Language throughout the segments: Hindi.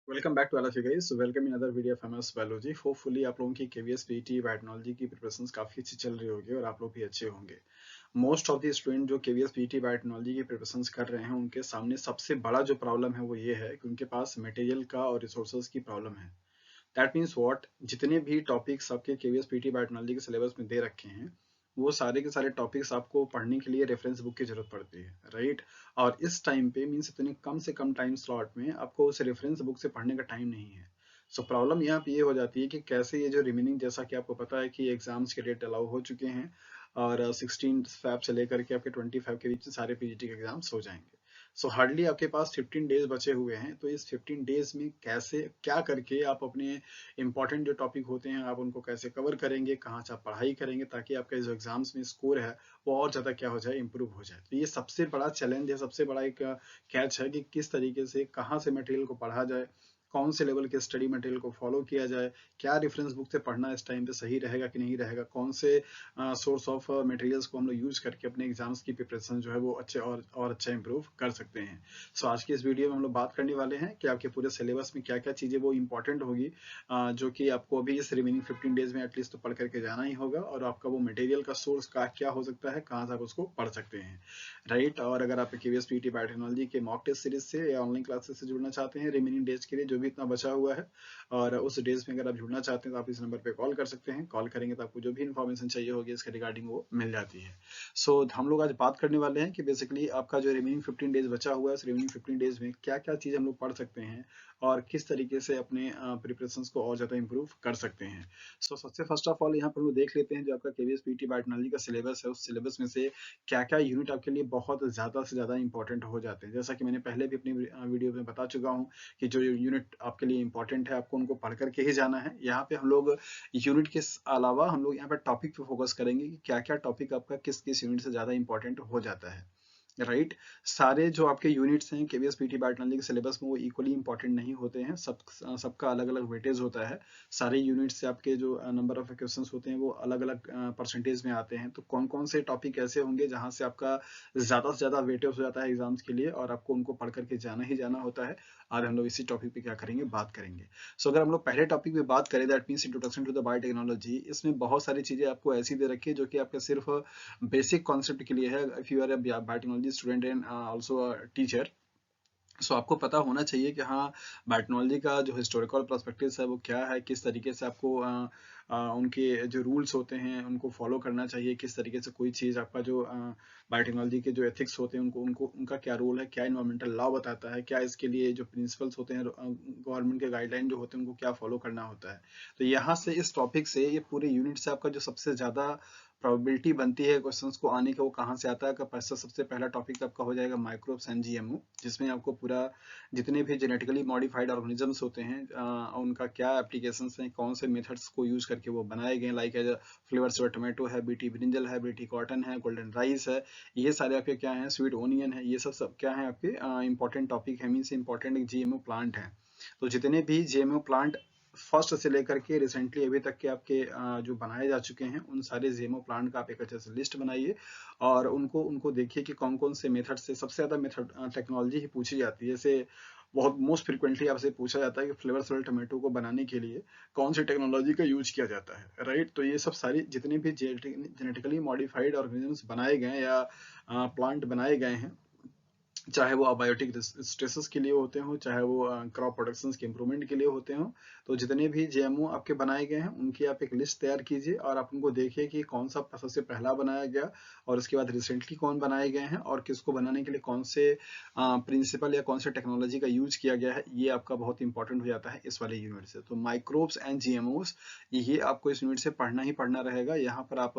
Welcome back to all of you guys. Welcome in other video of MS biology. Hopefully आप लोगों की केवीएस पीटी बायोटेक्नोलॉजी की प्रिपरेशंस काफी अच्छी चल रही होगी और आप लोग भी अच्छे होंगे। मोस्ट ऑफ द स्टूडेंट जो केवीएस पीटी बायोटेक्नोलॉजी की प्रिपरेशंस कर रहे हैं उनके सामने सबसे बड़ा जो प्रॉब्लम है वो ये है कि उनके पास मटेरियल का और रिसोर्सेज की प्रॉब्लम है। दैट मीन्स व्हाट, जितने भी टॉपिक्स आपके केवीएस पीटी बायोटेक्नोलॉजी के सिलेबस में दे रखे हैं वो सारे के सारे टॉपिक्स आपको पढ़ने के लिए रेफरेंस बुक की जरूरत पड़ती है, राइट। और इस टाइम पे मीन्स इतने कम से कम टाइम स्लॉट में आपको उस रेफरेंस बुक से पढ़ने का टाइम नहीं है। सो प्रॉब्लम यहाँ पे ये हो जाती है कि कैसे ये जो रिमेनिंग, जैसा कि आपको पता है कि एग्जाम्स के डेट अलाउ हो चुके हैं और 16 फैब से लेकर के आपके 25 के बीच में सारे पीजीटी के एग्जाम्स हो जाएंगे। सो हार्डली आपके पास 15 डेज बचे हुए हैं, तो इस 15 डेज में कैसे क्या करके आप अपने इंपॉर्टेंट जो टॉपिक होते हैं आप उनको कैसे कवर करेंगे, कहाँ से आप पढ़ाई करेंगे ताकि आपका जो एग्जाम्स में स्कोर है वो और ज्यादा क्या हो जाए, इंप्रूव हो जाए। तो ये सबसे बड़ा चैलेंज है, सबसे बड़ा एक कैच है कि किस तरीके से कहाँ से मटेरियल को पढ़ा जाए, कौन से लेवल के स्टडी मटेरियल को फॉलो किया जाए, क्या रेफरेंस बुक से पढ़ना इस टाइम पे सही रहेगा कि नहीं रहेगा, कौन से सोर्स ऑफ मटेरियल्स को हम लोग यूज करके अपने एग्जाम्स की प्रिपरेशन जो है वो अच्छे और अच्छा इंप्रूव कर सकते हैं। सो आज की इस वीडियो में हम लोग बात करने वाले हैं कि आपके पूरे सिलेबस में क्या क्या चीजें वो इंपॉर्टेंट होगी, जो कि आपको अभी इस रिमेनिंग 15 डेज में एटलीस्ट तो पढ़ करके जाना ही होगा, और आपका वो मटेरियल का सोर्स का क्या हो सकता है, कहाँ से आप उसको पढ़ सकते हैं, राइट। और अगर आप केवीएस पीटी बायोटेक्नोलॉजी के मॉक टेस्ट सीरीज से या ऑनलाइन क्लासेस से जुड़ना चाहते हैं रिमेनिंग डेज के लिए जो भी इतना बचा हुआ है, और उस डेज में अगर आप जुड़ना चाहते हैं तो आप इस नंबर पे कॉल कर सकते हैं। कॉल करेंगे तो आपको जो भी इन्फॉर्मेशन चाहिए होगी इसके रिगार्डिंग वो मिल जाती है। सो हम लोग आज बात करने वाले हैं कि बेसिकली आपका जो रिमेनिंग 15 डेज बचा हुआ है उस रिमेनिंग 15 डेज में क्या क्या चीज हम लोग पढ़ सकते हैं और किस तरीके से अपने प्रिपरेशंस को और ज्यादा इंप्रूव कर सकते हैं। सो सबसे फर्स्ट ऑफ ऑल यहाँ पर हम लोग देख लेते हैं जो आपका केवीएस पीटी बायोटेक्नोलॉजी का सिलेबस है उस सिलेबस में से क्या क्या यूनिट आपके लिए बहुत ज्यादा से ज्यादा इंपॉर्टेंट हो जाते हैं। जैसा कि मैंने पहले भी अपनी वीडियो में बता चुका हूँ कि जो यूनिट आपके लिए इंपॉर्टेंट है आपको उनको पढ़ करके ही जाना है। यहाँ पे हम लोग यूनिट के अलावा हम लोग यहाँ पे टॉपिक पे फोकस करेंगे कि क्या क्या टॉपिक आपका किस किस यूनिट से ज्यादा इंपॉर्टेंट हो जाता है, राइट। सारे जो आपके यूनिट्स हैं केवीएस पीटी बायोटेक्नोलॉजी के सिलेबस में वो इक्वली इंपॉर्टेंट नहीं होते हैं, सबका अलग अलग वेटेज होता है। सारे यूनिट से आपके जो नंबर ऑफ क्वेश्चंस होते हैं वो अलग अलग परसेंटेज में आते हैं। तो कौन कौन से टॉपिक ऐसे होंगे जहां से आपका ज्यादा से ज्यादा वेटेज हो जाता है एग्जाम्स के लिए और आपको उनको पढ़ करके जाना ही जाना होता है। आज हम लोग इसी टॉपिक पे क्या करेंगे, बात करेंगे। सो अगर हम लोग पहले टॉपिक पे बात करें that means introduction to the biotechnology, इसमें बहुत सारी चीजें आपको ऐसी दे रखी है जो कि आपका सिर्फ बेसिक कॉन्सेप्ट के लिए है। If you are a biotechnology student and also a teacher, so आपको पता होना चाहिए कि हाँ बायोटेक्नोलॉजी का जो हिस्टोरिकल पर्सपेक्टिव है वो क्या है, किस तरीके से आपको उनके जो रूल्स होते हैं उनको फॉलो करना चाहिए, किस तरीके से कोई चीज़ आपका जो बायोटेक्नोलॉजी के जो एथिक्स होते हैं उनको उनको उनका क्या रोल है, क्या इन्वायरमेंटल लॉ बताता है, क्या इसके लिए जो प्रिंसिपल्स होते हैं गवर्नमेंट के गाइडलाइन जो होते हैं उनको क्या फॉलो करना होता है। तो यहाँ से इस टॉपिक से ये पूरे यूनिट से आपका जो सबसे ज़्यादा प्रोबेबिलिटी बनती है क्वेश्चंस को आने के वो कहाँ से आता है। सबसे पहला टॉपिक आपका हो जाएगा माइक्रोब्स एंड जीएमओ, जिसमें आपको पूरा जितने भी जेनेटिकली मॉडिफाइड ऑर्गेनिजम्स होते हैं उनका क्या एप्लीकेशंस हैं, कौन से मेथड्स को यूज करके वो बनाए गए, लाइक एज फ्लेवर से टोमेटो है, बीटी ब्रिंजल है, बीटी कॉटन है, गोल्डन राइस है, ये सारे आपके क्या है, स्वीट ओनियन है, ये सब क्या है आपके इंपॉर्टेंट टॉपिक है, मीन्स इंपॉर्टेंट जीएमओ प्लांट है। तो जितने भी जीएमओ प्लांट फर्स्ट से लेकर के रिसेंटली अभी तक के आपके जो बनाए जा चुके हैं उन सारे जीएमओ प्लांट का आप एक अच्छे से लिस्ट बनाइए और उनको उनको देखिए कि कौन कौन से मेथड से सबसे ज्यादा मेथड टेक्नोलॉजी ही पूछी जाती है। जैसे बहुत मोस्ट फ्रिक्वेंटली आपसे पूछा जाता है कि फ्लेवर सोल टोमेटो को बनाने के लिए कौन सी टेक्नोलॉजी का यूज किया जाता है, राइट। तो ये सब सारी जितने भी जेनेटिकली मॉडिफाइड ऑर्गेनिजम्स बनाए गए या प्लांट बनाए गए हैं, चाहे वो अबायोटिक स्ट्रेसेस के लिए होते हो, चाहे वो क्रॉप प्रोडक्शन के इंप्रूवमेंट के लिए होते हो, तो जितने भी जेएमओ आपके बनाए गए हैं उनकी आप एक लिस्ट तैयार कीजिए और आप उनको देखिए कि कौन सा सबसे पहला बनाया गया और उसके बाद रिसेंटली कौन बनाए गए हैं और किसको बनाने के लिए कौन से प्रिंसिपल या कौन से टेक्नोलॉजी का यूज किया गया है। ये आपका बहुत इंपॉर्टेंट हो जाता है इस वाले यूनिट से। तो माइक्रोब्स एंड जीएमओस ये आपको इस यूनिट से पढ़ना ही पढ़ना रहेगा, यहाँ पर आप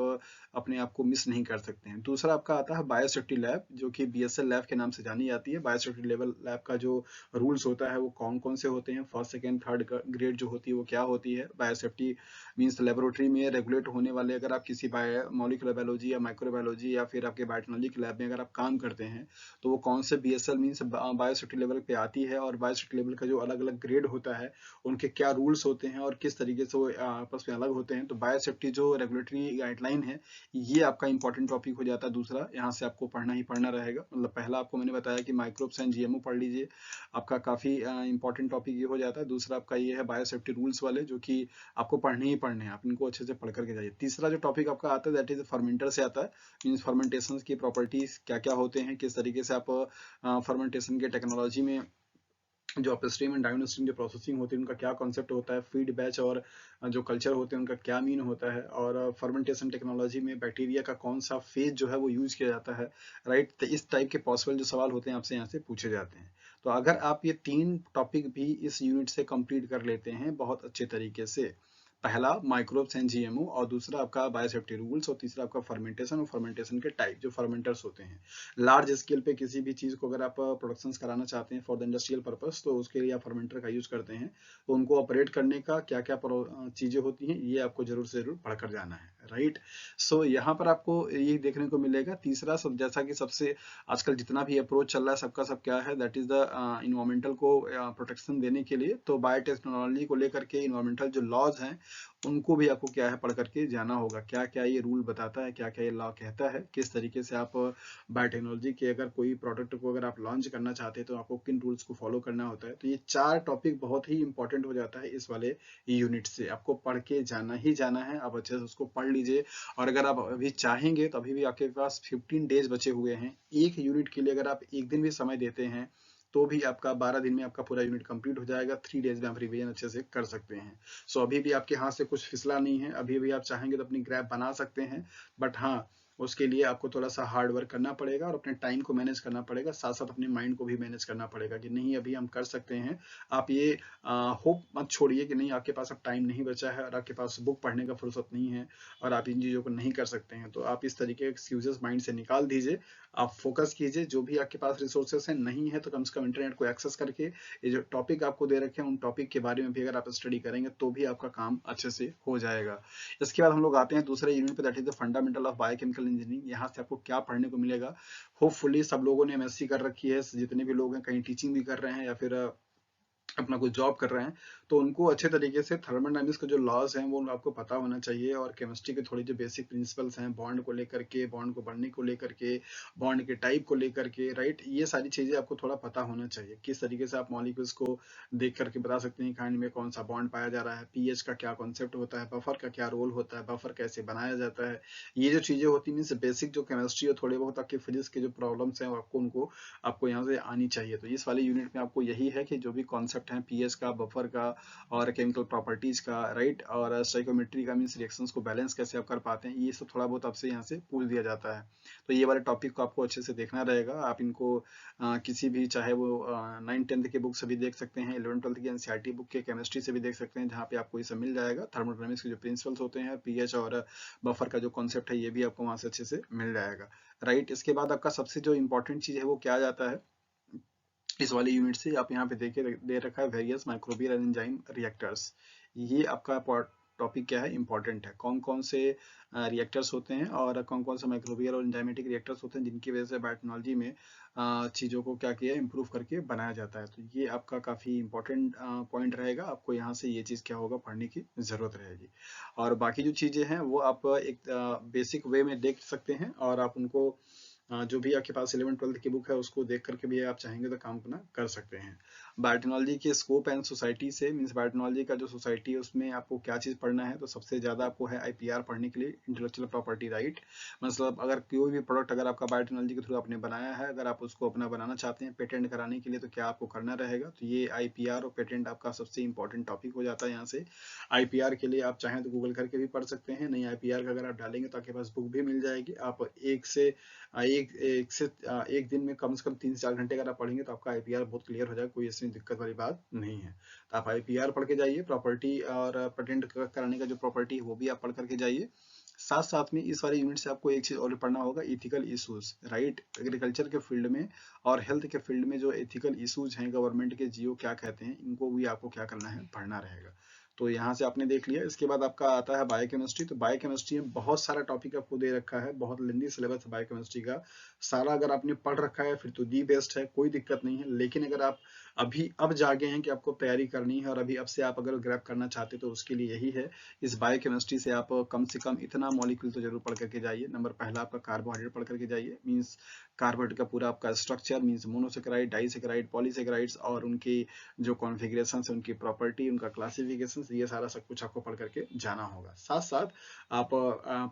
अपने आप को मिस नहीं कर सकते हैं। दूसरा आपका आता है बायोसेफ्टी लैब, जो कि बीएसएल लैब के नाम से जानी जाती है। बायोसेफ्टी लेवल लैब का जो रूल्स होता है वो कौन कौन से होते हैं, फर्स्ट सेकेंड थर्ड ग्रेड जो होती है वो क्या होती है। बायोसेफ्टी मीन्स लेबोरेटरी में रेगुलेट होने वाले, अगर आप किसी मॉलिक्यूलर बायोलॉजी या माइक्रोबायोलॉजी या फिर आपके बायोटेक्नोलॉजी के लैब में अगर आप काम करते हैं तो वो कौन से बीएसएल मीन्स बायोसेफ्टी लेवल पे आती है, और बायोसेफ्टी लेवल का जो अलग अलग ग्रेड होता है उनके क्या रूल्स होते हैं और किस तरीके से वो आपस में अलग होते हैं। तो बायोसेफ्टी जो रेगुलेटरी गाइडलाइन है ये आपका इंपॉर्टेंट टॉपिक हो जाता है। दूसरा यहाँ से आपको पढ़ना ही पढ़ना रहेगा, मतलब पहला आपको मैंने बताया कि माइक्रोब्स एंड जीएमओ पढ़ लीजिए, आपका काफी इंपॉर्टेंट टॉपिक ये हो जाता है। दूसरा आपका ये है बायोसेफ्टी रूल्स वाले, जो कि आपको पढ़ने ही पढ़ने हैं, आप इनको अच्छे से पढ़ करके जाइए। तीसरा जो टॉपिक आपका आता है दैट इज फर्मेंटर से आता है, मीन्स फर्मेंटेशन की प्रॉपर्टीज क्या क्या होते हैं, किस तरीके से आप फर्मेंटेशन के टेक्नोलॉजी में जो अपस्ट्रीम एंड डाउनस्ट्रीम जो प्रोसेसिंग होती है उनका क्या कॉन्सेप्ट होता है, फीड बैच और जो कल्चर होते हैं उनका क्या मीन होता है, और फर्मेंटेशन टेक्नोलॉजी में बैक्टीरिया का कौन सा फेज जो है वो यूज किया जाता है, राइट। तो इस टाइप के पॉसिबल जो सवाल होते हैं आपसे यहाँ से पूछे जाते हैं। तो अगर आप ये 3 टॉपिक भी इस यूनिट से कंप्लीट कर लेते हैं बहुत अच्छे तरीके से, पहला माइक्रोब्स एंड जीएमओ, और दूसरा आपका बायोसेफ्टी रूल्स, और तीसरा आपका फर्मेंटेशन और फर्मेंटेशन के टाइप जो फर्मेंटर्स होते हैं। लार्ज स्केल पे किसी भी चीज को अगर आप प्रोडक्शन कराना चाहते हैं फॉर द इंडस्ट्रियल पर्पस, तो उसके लिए आप फर्मेंटर का यूज करते हैं। तो उनको ऑपरेट करने का क्या क्या चीजें होती हैं ये आपको जरूर से जरूर पढ़कर जाना है, राइट। सो यहाँ पर आपको ये देखने को मिलेगा। तीसरा सब, जैसा कि सबसे आजकल जितना भी अप्रोच चल रहा है सबका सब क्या है, दैट इज द इन्वायरमेंटल को प्रोटेक्शन देने के लिए, तो बायोटेक्नोलॉजी को लेकर के इन्वायरमेंटल जो लॉज हैं उनको भी आपको क्या है पढ़ करके जाना होगा, क्या क्या ये रूल बताता है, क्या क्या ये लॉ कहता है, किस तरीके से आप बायोटेक्नोलॉजी के अगर कोई प्रोडक्ट को अगर आप लॉन्च करना चाहते हैं तो आपको किन रूल्स को फॉलो करना होता है। तो ये 4 टॉपिक बहुत ही इंपॉर्टेंट हो जाता है इस वाले यूनिट से, आपको पढ़ के जाना ही जाना है। आप अच्छे से उसको पढ़ लीजिए, और अगर आप अभी चाहेंगे तो अभी भी आपके पास 15 डेज बचे हुए हैं। एक यूनिट के लिए अगर आप एक दिन भी समय देते हैं तो भी आपका 12 दिन में आपका पूरा यूनिट कंप्लीट हो जाएगा। 3 डेज में आप रिवीजन अच्छे से कर सकते हैं। सो अभी भी आपके हाथ से कुछ फिसला नहीं है, अभी भी आप चाहेंगे तो अपनी ग्राफ बना सकते हैं, बट हाँ उसके लिए आपको थोड़ा सा हार्ड वर्क करना पड़ेगा और अपने टाइम को मैनेज करना पड़ेगा, साथ साथ अपने माइंड को भी मैनेज करना पड़ेगा कि नहीं अभी हम कर सकते हैं। आप ये होप मत छोड़िए कि नहीं आपके पास अब टाइम नहीं बचा है और आपके पास बुक पढ़ने का फुर्सत नहीं है और आप इन चीज़ों को नहीं कर सकते हैं। तो आप इस तरीके के एक्सक्यूजेस माइंड से निकाल दीजिए, आप फोकस कीजिए। जो भी आपके पास रिसोर्सेस हैं, नहीं है तो कम से कम इंटरनेट को एक्सेस करके ये जो टॉपिक आपको दे रखे हैं उन टॉपिक के बारे में भी अगर आप स्टडी करेंगे तो भी आपका काम अच्छे से हो जाएगा। इसके बाद हम लोग आते हैं दूसरे यूनिट पे, that is the fundamental of biochemical engineering. यहाँ से आपको क्या पढ़ने को मिलेगा। होपफुली सब लोगों ने एमएससी कर रखी है, जितने भी लोग हैं कहीं टीचिंग भी कर रहे हैं या फिर अपना कोई जॉब कर रहे हैं, तो उनको अच्छे तरीके से थर्मोडायनेमिक्स के जो लॉज हैं वो आपको पता होना चाहिए, और केमिस्ट्री के थोड़ी जो बेसिक प्रिंसिपल्स हैं बॉन्ड को लेकर के, बॉन्ड को बढ़ने को लेकर के, बॉन्ड के टाइप को लेकर के, राइट। ये सारी चीजें आपको थोड़ा पता होना चाहिए। किस तरीके से आप मॉलिक्यूल्स को देख करके बता सकते हैं खांड में कौन सा बॉन्ड पाया जा रहा है, पीएच का क्या कॉन्सेप्ट होता है, बफर का क्या रोल होता है, बफर कैसे बनाया जाता है। ये जो चीजें होती हैं बेसिक जो केमिस्ट्री और थोड़े बहुत आपके फिजिक्स के जो प्रॉब्लम्स हैं आपको उनको आपको यहाँ से आनी चाहिए। तो इस वाले यूनिट में आपको यही है कि जो भी कॉन्सेप्ट है पीएच का, बफर का और केमिकल प्रॉपर्टीज का, राइट, और स्टोइकोमेट्री का, मींस रिएक्शंस को बैलेंस कैसे आप कर पाते हैं, ये सब थोड़ा बहुत आपसे यहाँ से पूछ दिया जाता है। तो ये वाले टॉपिक को आपको अच्छे से देखना रहेगा। आप इनको किसी भी, चाहे वो 9th-10th के बुक से भी देख सकते हैं, 11th-12th की एनसीईआरटी बुक के केमिस्ट्री से भी देख सकते हैं, जहाँ पे आपको ये सब मिल जाएगा। थर्मोडायनेमिक्स के जो प्रिंसिपल्स होते हैं, पीएच और बफर का जो कॉन्सेप्ट है ये भी आपको वहां से अच्छे से मिल जाएगा, राइट। इसके बाद आपका सबसे जो इंपॉर्टेंट चीज है वो क्या आ जाता है इस वाले यूनिट से, आप यहाँ पे देखिए दे रखा है various microbial and enzyme reactors. ये आपका टॉपिक क्या है, इंपॉर्टेंट है। कौन कौन से रिएक्टर्स होते हैं और कौन कौन से माइक्रोबियल और एंजाइमेटिक रिएक्टर्स होते हैं जिनकी वजह से बायोटेक्नोलॉजी में चीज़ों को क्या किया इंप्रूव करके बनाया जाता है। तो ये आपका काफ़ी इंपॉर्टेंट पॉइंट रहेगा, आपको यहाँ से ये चीज़ क्या होगा पढ़ने की ज़रूरत रहेगी। और बाकी जो चीज़ें हैं वो आप एक बेसिक वे में देख सकते हैं, और आप उनको जो भी आपके पास 11th-12th की बुक है उसको देख करके भी आप चाहेंगे तो काम अपना कर सकते हैं। बायोटेक्नोलॉजी के स्कोप एंड सोसाइटी से, मींस बायोटेक्नोलॉजी का जो सोसाइटी है उसमें आपको क्या चीज पढ़ना है, तो सबसे ज्यादा आपको है आईपीआर पढ़ने के लिए, इंटेलेक्चुअल प्रॉपर्टी राइट। मतलब अगर कोई भी प्रोडक्ट अगर आपका बायोटेक्नोलॉजी के थ्रू आपने बनाया है, अगर आप उसको अपना बनाना चाहते हैं पेटेंट कराने के लिए, तो क्या आपको करना रहेगा। तो ये आईपीआर और पेटेंट आपका सबसे इंपॉर्टेंट टॉपिक हो जाता है यहाँ से। आईपीआर के लिए आप चाहें तो गूगल करके भी पढ़ सकते हैं, नहीं आईपीआर का अगर आप डालेंगे तो आपके पास बुक भी मिल जाएगी। आप एक दिन में कम से कम 3 से 4 घंटे अगर आप पढ़ेंगे तो आपका आईपीआर बहुत क्लियर हो जाएगा, कोई इसमें दिक्कत वाली बात नहीं है। तो आप आईपीआर पढ़ के जाइए, प्रॉपर्टी और पेटेंट कराने का जो प्रॉपर्टी है वो भी आप पढ़ करके जाइए। साथ साथ में इस वाले यूनिट से आपको एक चीज और पढ़ना होगा, इथिकल इश्यूज, राइट। एग्रीकल्चर के फील्ड में और हेल्थ के फील्ड में जो एथिकल इश्यूज हैं, गवर्नमेंट के जियो क्या कहते हैं, इनको भी आपको क्या करना है, पढ़ना रहेगा। तो यहाँ से आपने देख लिया। इसके बाद आपका आता है बायोकेमिस्ट्री। तो बायोकेमिस्ट्री में बहुत सारा टॉपिक आपको दे रखा है, बहुत लेंदी सिलेबस है बायोकेमिस्ट्री का सारा। अगर आपने पढ़ रखा है फिर तो दी बेस्ट है, कोई दिक्कत नहीं है। लेकिन अगर आप अभी अब जागे हैं कि आपको तैयारी करनी है और अभी अब से आप अगर ग्रैब करना चाहते हैं तो उसके लिए यही है, इस बायोकेमिस्ट्री से आप कम से कम इतना मॉलिक्यूल तो जरूर पढ़ करके जाइए। नंबर पहला आपका कार्बोहाइड्रेट पढ़ करके जाइए, मीन्स कार्बोहाइड्रेट का पूरा आपका structure means monosaccharide, disaccharide, polysaccharides और उनकी जो कॉन्फ़िगरेशन है, उनकी प्रॉपर्टी, उनका क्लासिफिकेशन, ये सारा सब कुछ आपको पढ़ करके जाना होगा। साथ साथ आप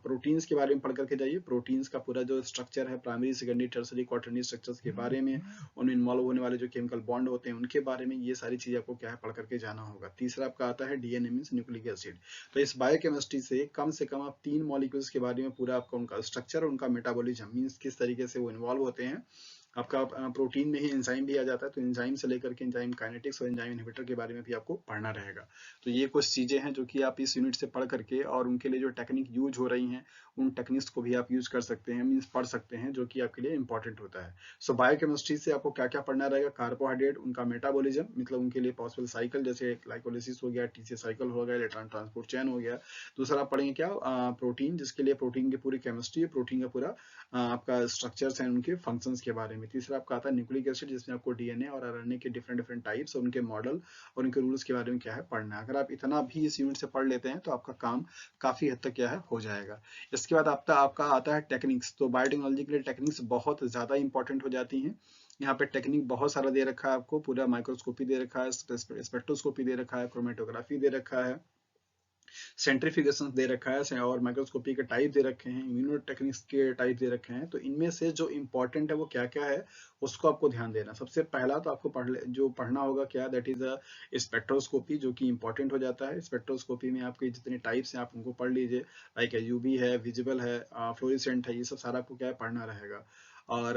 प्रोटीन्स के बारे में पढ़ करके जाइए। प्रोटीन्स का पूरा जो स्ट्रक्चर है, primary, secondary, tertiary, quaternary structures के बारे में, उनमें इन्वॉल्व होने वाले जो केमिकल बॉन्ड होते हैं उनके बारे में, ये सारी चीजें आपको क्या है पढ़ करके जाना होगा। तीसरा आपका आता है डीएनए मीन्स न्यूक्लिक एसिड। तो इस बायोकेमिस्ट्री से कम आप 3 मॉलिक्यूल्स के बारे में पूरा आपका उनका स्ट्रक्चर और उनका मेटाबॉलिज्म मीन्स किस तरीके से वो इन्वॉल्व होते हैं। आपका प्रोटीन में ही एंजाइम भी आ जाता है, तो एंजाइम से लेकर के एंजाइम काइनेटिक्स और एंजाइम इनहिबिटर के बारे में भी आपको पढ़ना रहेगा। तो ये कुछ चीजें हैं जो कि आप इस यूनिट से पढ़ करके और उनके लिए जो टेक्निक यूज हो रही हैं उन टेक्निक्स को भी आप यूज कर सकते हैं, मीन्स पढ़ सकते हैं, जो कि आपके लिए इंपॉर्टेंट होता है। सो बायोकेमिस्ट्री से आपको क्या क्या पढ़ना रहेगा, कार्बोहाइड्रेट, उनका मेटाबॉलिज्म मतलब उनके लिए पॉसिबल साइकिल, जैसे ग्लाइकोलिसिस हो गया, टीसी साइकिल हो गया, इलेक्ट्रॉन ट्रांसपोर्ट चेन हो गया। दूसरा आप पढ़ेंगे क्या, प्रोटीन, जिसके लिए प्रोटीन की पूरी केमिस्ट्री है, प्रोटीन का पूरा आपका स्ट्रक्चर्स हैं, उनके फंक्शंस के बारे में। तीसरा आपका आता है न्यूक्लिक एसिड, जिसमें आपको डीएनए और आरएनए के डिफरेंट डिफरेंट टाइप्स और उनके मॉडल और उनके रूल्स के बारे में क्या है पढ़ना है। अगर आप इतना भी इस यूनिट से पढ़ लेते हैं तो आपका काम काफी हद तक क्या है हो जाएगा। इसके बाद आपका आता है टेक्निक्स। तो बायोटेक्नोलॉजी के लिए टेक्निक्स बहुत ज्यादा इंपॉर्टेंट हो जाती हैं। यहाँ पे टेक्निक बहुत सारा दे रखा है आपको, पूरा माइक्रोस्कोपी दे रखा है, स्पेक्ट्रोस्कोपी दे रखा है, क्रोमेटोग्राफी दे रखा है, सेंट्रीफ्यूगेशन दे रखा है और माइक्रोस्कोपी के टाइप दे रखे हैं, इम्यूनो टेक्निक्स के टाइप दे रखे हैं। तो इनमें से जो इंपॉर्टेंट है वो क्या क्या है उसको आपको ध्यान देना। सबसे पहला तो आपको जो पढ़ना होगा क्या, दैट इज अ स्पेक्ट्रोस्कोपी, जो कि इंपॉर्टेंट हो जाता है। स्पेक्ट्रोस्कोपी में आपके जितने टाइप्स हैं आप उनको पढ़ लीजिए, लाइक यूवी है, विजिबल है, फ्लोरेसेंट है, ये सब सारा आपको क्या है पढ़ना रहेगा। और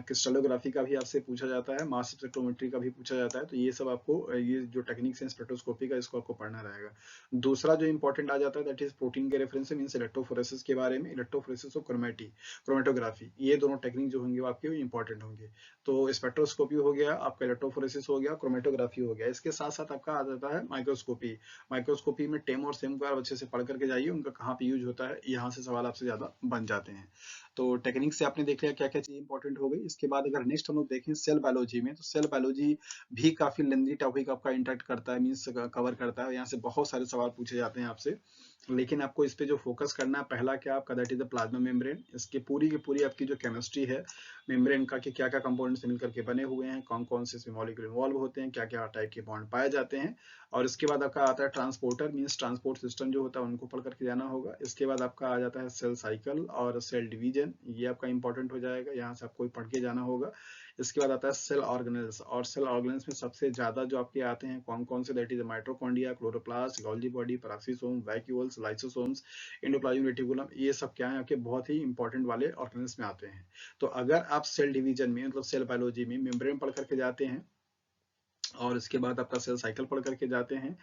क्रिस्टलोग्राफी का भी आपसे पूछा जाता है, मास स्पेक्ट्रोमेट्री का भी पूछा जाता है। तो ये सब आपको ये जो टेक्निक्स हैं स्पेक्ट्रोस्कोपी का, इसको आपको पढ़ना रहेगा। दूसरा जो इंपॉर्टेंट आ जाता है दैट इज प्रोटीन के रेफरेंस से मींस इलेक्ट्रोफोरेसिस के बारे में, इलेक्ट्रोफोरेसिस और क्रोमेटोग्राफी, ये दोनों टेक्निक जो होंगे वो आपके इंपॉर्टेंट होंगे। तो स्पेक्ट्रोस्कोपी हो गया आपका, इलेक्ट्रोफोरेसिस हो गया, क्रोमेटोग्राफी हो गया। इसके साथ साथ आपका आ जाता है माइक्रोस्कोपी। माइक्रोस्कोपी में टेम और सेम को आप अच्छे से पढ़ करके जाइए, उनका कहाँ पे यूज होता है, यहाँ से सवाल आपसे ज्यादा बन जाते हैं। तो टेक्निक से आपने देख लिया क्या क्या चीज इंपॉर्टेंट हो गई। इसके बाद अगर नेक्स्ट हम लोग देखें सेल बायोलॉजी में, तो सेल बायोलॉजी भी काफी लेंथी टॉपिक आपका इंटरेक्ट करता है, मीन्स कवर करता है। यहाँ से बहुत सारे सवाल पूछे जाते हैं आपसे, लेकिन आपको इस पे जो फोकस करना है पहला क्या आपका, that is the plasma membrane. इसकी पूरी की पूरी आपकी जो केमिस्ट्री है मेम्ब्रेन का, कि क्या क्या कंपोनेंट्स मिलकर के बने हुए हैं, कौन कौन से इसमें मॉलिक्यूल इन्वॉल्व होते हैं, क्या क्या टाइप के बॉन्ड पाए जाते हैं। और इसके बाद आपका आता है ट्रांसपोर्टर मीन्स ट्रांसपोर्ट सिस्टम जो होता है उनको पढ़ करके जाना होगा। इसके बाद आपका आ जाता है सेल साइकिल और सेल डिवीजन, ये आपका इंपॉर्टेंट हो जाएगा, यहाँ से आपको पढ़ के जाना होगा। इसके बाद आता है सेल ऑर्गेनेल्स, और सेल ऑर्गेनेल्स में सबसे ज्यादा जो आपके आते हैं कौन कौन से, that is mitochondria, chloroplast, Golgi body, peroxisome, vacuoles, lysosomes, endoplasmic reticulum, ये सब क्या है आपके बहुत ही इंपॉर्टेंट वाले ऑर्गेनेल्स में आते हैं। तो अगर आप सेल डिवीजन में मतलब सेल बायोलॉजी में मेम्ब्रेन पढ़ करके जाते हैं और इसके बाद आपका सेल साइकिल पढ़ करके जाते हैं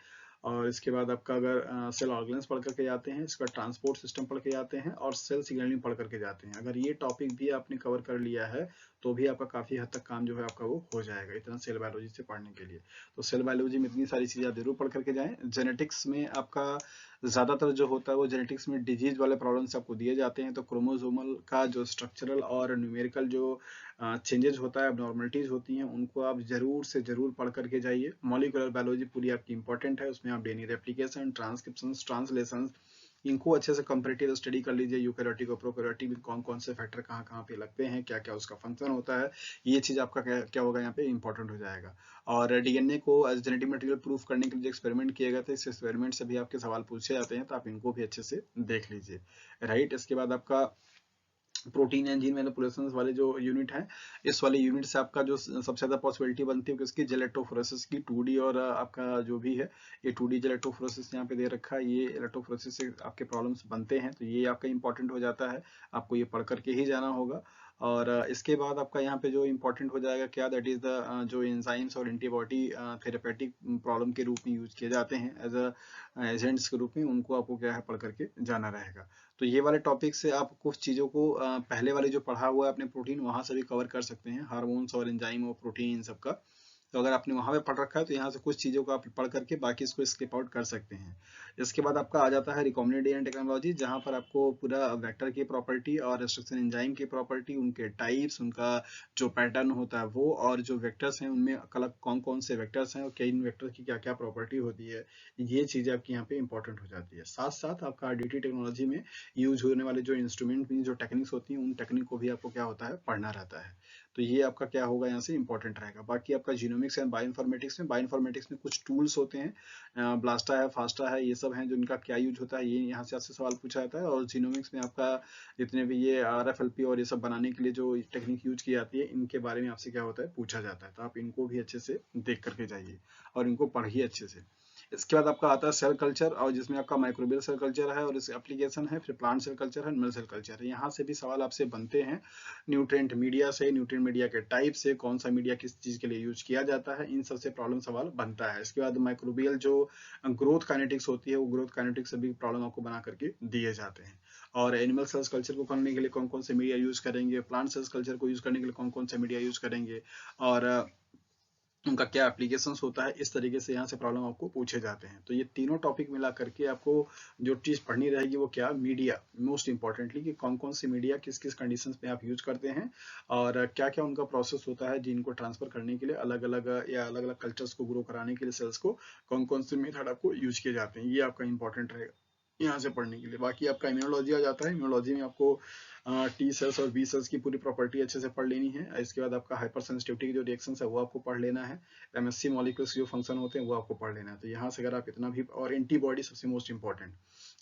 और इसके बाद आपका अगर सेल ऑर्गेनेल्स पढ़ करके जाते हैं, इसका ट्रांसपोर्ट सिस्टम पढ़ के जाते हैं और सेल सिग्नलिंग पढ़ करके जाते हैं, अगर ये टॉपिक भी आपने कवर कर लिया है तो भी आपका काफी हद तक काम जो है आपका वो हो जाएगा इतना सेल बायोलॉजी से पढ़ने के लिए। तो सेल बायोलॉजी में इतनी सारी चीजें आप जरूर पढ़ करके जाएं। जेनेटिक्स में आपका ज्यादातर जो होता है वो जेनेटिक्स में डिजीज वाले प्रॉब्लम्स आपको दिए जाते हैं। तो क्रोमोसोमल का जो स्ट्रक्चरल और न्यूमेरिकल जो चेंजेस होता है, नॉर्मलिटीज होती हैं, उनको आप जरूर से जरूर पढ़ करके जाइए। मॉलिक्यूलर बायोलॉजी पूरी आपकी इंपॉर्टेंट है, उसमें आप डीएनए रेप्लिकेशन, ट्रांसक्रिप्शन, ट्रांसलेशन, इनको अच्छे से कंपैरेटिव स्टडी कर लीजिए। यूकैरियोटिक और प्रोकैरियोटिक में कौन कौन से फैक्टर कहाँ कहाँ पे लगते हैं, क्या क्या उसका फंक्शन होता है, ये चीज आपका क्या होगा यहाँ पे इंपॉर्टेंट हो जाएगा। और डीएनए को एज जेनेटिक मटेरियल प्रूफ करने के लिए जो एक्सपेरिमेंट किए गए थे, इस एक्सपेरिमेंट से भी आपके सवाल पूछे जाते हैं, तो आप इनको भी अच्छे से देख लीजिए। राइट, इसके बाद आपका प्रोटीन एंड जीन मैनिपुलेशन वाले जो यूनिट है, इस वाले यूनिट से आपका जो सबसे ज्यादा पॉसिबिलिटी बनती है किसकी, जेल इलेक्ट्रोफोरेसिस की, 2D और आपका जो भी है ये 2D जेल इलेक्ट्रोफोरेसिस यहाँ पे दे रखा है, ये इलेक्ट्रोफोरेसिस से आपके प्रॉब्लम्स बनते हैं, तो ये आपका इंपॉर्टेंट हो जाता है, आपको ये पढ़ करके ही जाना होगा। और इसके बाद आपका यहाँ पे जो इंपॉर्टेंट हो जाएगा क्या, दैट इज द जो एंजाइम्स और एंटीबॉडी थेरेपेटिक प्रॉब्लम के रूप में यूज किए जाते हैं एज एजेंट्स के रूप में, उनको आपको क्या है पढ़ करके जाना रहेगा। तो ये वाले टॉपिक से आप कुछ चीजों को पहले वाले जो पढ़ा हुआ है अपने प्रोटीन वहां से भी कवर कर सकते हैं, हार्मोन्स और एंजाइम और प्रोटीन इन सबका। तो अगर आपने वहां पे पढ़ रखा है तो यहाँ से कुछ चीजों को आप पढ़ करके बाकी इसको स्किप आउट कर सकते हैं। इसके बाद आपका आ जाता है रिकॉम्बिनेंट डीएनए टेक्नोलॉजी, जहां पर आपको पूरा वेक्टर की प्रॉपर्टी और रेस्ट्रिक्शन एंजाइम की प्रॉपर्टी, उनके टाइप्स, उनका जो पैटर्न होता है वो, और जो वेक्टर्स हैं उनमें अलग कौन कौन से वेक्टर्स हैं और किन वेक्टर की क्या क्या प्रॉपर्टी होती है, ये चीजें आपकी यहाँ पे इंपॉर्टेंट हो जाती है। साथ साथ आपका आरडीटी टेक्नोलॉजी में यूज होने वाले जो इंस्ट्रूमेंट जो टेक्निक्स होती हैं उन टेक्निक को भी आपको क्या होता है पढ़ना रहता है। तो ये आपका क्या होगा यहाँ से इंपॉर्टेंट रहेगा। बाकी आपका जीनोमिक्स एंड बायोइन्फॉर्मेटिक्स में कुछ टूल्स होते हैं, ब्लास्टा है, फास्टा है, ये सब हैं जो इनका क्या यूज होता है, ये यहाँ से आपसे सवाल पूछा जाता है। और जीनोमिक्स में आपका जितने भी ये RFLP और ये सब बनाने के लिए जो टेक्निक यूज की जाती है इनके बारे में आपसे क्या होता है पूछा जाता है। तो आप इनको भी अच्छे से देख करके जाइए और इनको पढ़िए अच्छे से। इसके बाद आपका आता है सेल कल्चर, और जिसमें आपका माइक्रोबियल सेल कल्चर है और इसके एप्लीकेशन है, फिर प्लांट सेल कल्चर है, एनिमल सेल कल्चर है। यहाँ से भी सवाल आपसे बनते हैं न्यूट्रिएंट मीडिया से, न्यूट्रिएंट मीडिया के टाइप से, कौन सा मीडिया किस चीज के लिए यूज किया जाता है, इन सबसे प्रॉब्लम सवाल बनता है। इसके बाद माइक्रोबियल जो ग्रोथ काइनेटिक्स होती है वो ग्रोथ काइनेटिक्स से भी प्रॉब्लम आपको बना करके दिए जाते हैं। और एनिमल सेल्स कल्चर को करने के लिए कौन कौन से मीडिया यूज करेंगे, प्लांट सेल्स कल्चर को यूज करने के लिए कौन कौन से मीडिया यूज करेंगे, और उनका क्या एप्लीकेशंस होता है, इस तरीके से यहाँ से प्रॉब्लम आपको पूछे जाते हैं। तो ये तीनों टॉपिक मिला करके आपको जो चीज पढ़नी रहेगी वो क्या, मीडिया, मोस्ट इंपॉर्टेंटली कि कौन कौन सी मीडिया किस किस कंडीशंस में आप यूज करते हैं, और क्या क्या उनका प्रोसेस होता है जिनको ट्रांसफर करने के लिए अलग अलग या अलग अलग कल्चर्स को ग्रो कराने के लिए सेल्स को कौन कौन से मेथड आपको यूज किए जाते हैं, ये आपका इंपॉर्टेंट रहेगा यहाँ से पढ़ने के लिए। बाकी आपका इम्यूनोलॉजी आ जाता है। इम्यूनोलॉजी में आपको टी सेल्स और बी सेल्स की पूरी प्रॉपर्टी अच्छे से पढ़ लेनी है। इसके बाद आपका हाइपर सेंसिटिविटी की जो रिएक्शन है वो आपको पढ़ लेना है। एमएससी मॉलिक्यूल्स जो फंक्शन होते हैं वो आपको पढ़ लेना है। तो यहाँ से अगर आप इतना भी, और एंटीबॉडी सबसे मोस्ट इंपॉर्टेंट,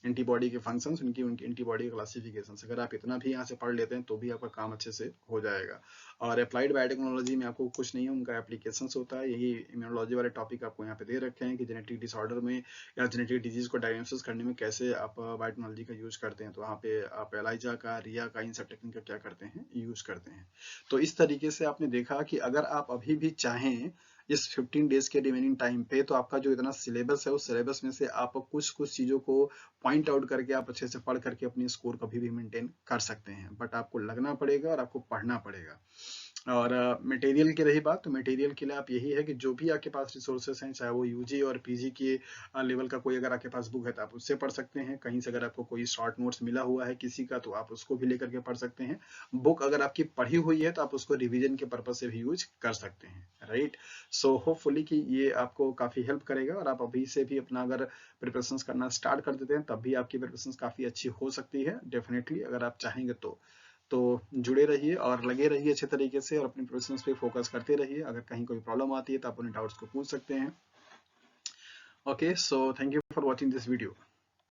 एंटीबॉडी के फंक्शंस, उनकी उनकी एंटीबॉडी क्लासिफिकेशन, अगर आप इतना भी यहाँ से पढ़ लेते हैं तो भी आपका काम अच्छे से हो जाएगा। और अप्लाइड बायोटेक्नोलॉजी में आपको कुछ नहीं है, उनका एप्लीकेशंस होता है। यही इम्यूनोलॉजी वाले टॉपिक आपको यहाँ पे दे रखे हैं कि जेनेटिक डिसऑर्डर में या जेनेटिक डिजीज को डायग्नोसिस करने में कैसे आप बायोटेक्नोलॉजी का यूज करते हैं। तो वहाँ पे आप एलाइजा का, रिया का, इन सब टेक्निक का क्या करते हैं, यूज करते हैं। तो इस तरीके से आपने देखा कि अगर आप अभी भी चाहें इस 15 डेज के रिमेनिंग टाइम पे, तो आपका जो इतना सिलेबस है उस सिलेबस में से आप कुछ कुछ चीजों को पॉइंट आउट करके आप अच्छे से पढ़ करके अपनी स्कोर कभी भी मेंटेन कर सकते हैं। बट आपको लगना पड़ेगा और आपको पढ़ना पड़ेगा। और मटेरियल की रही बात, तो मटेरियल के लिए आप यही है कि जो भी आपके पास रिसोर्सेस हैं, चाहे वो यूजी और पीजी के लेवल का कोई अगर आपके पास बुक है तो आप उससे पढ़ सकते हैं। कहीं से अगर आपको कोई शॉर्ट नोट्स मिला हुआ है किसी का तो आप उसको भी लेकर के पढ़ सकते हैं। बुक अगर आपकी पढ़ी हुई है तो आप उसको रिवीजन के पर्पज से भी यूज कर सकते हैं, राइट। सो होपफुली कि ये आपको काफी हेल्प करेगा, और आप अभी से भी अपना अगर प्रिपरेशन करना स्टार्ट कर देते हैं तब भी आपकी प्रिपरेशन काफी अच्छी हो सकती है डेफिनेटली, अगर आप चाहेंगे तो जुड़े रहिए और लगे रहिए अच्छे तरीके से, और अपने प्रोफेशंस पे फोकस करते रहिए। अगर कहीं कोई प्रॉब्लम आती है तो आप अपने डाउट्स को पूछ सकते हैं। Okay, so thank you for watching this video.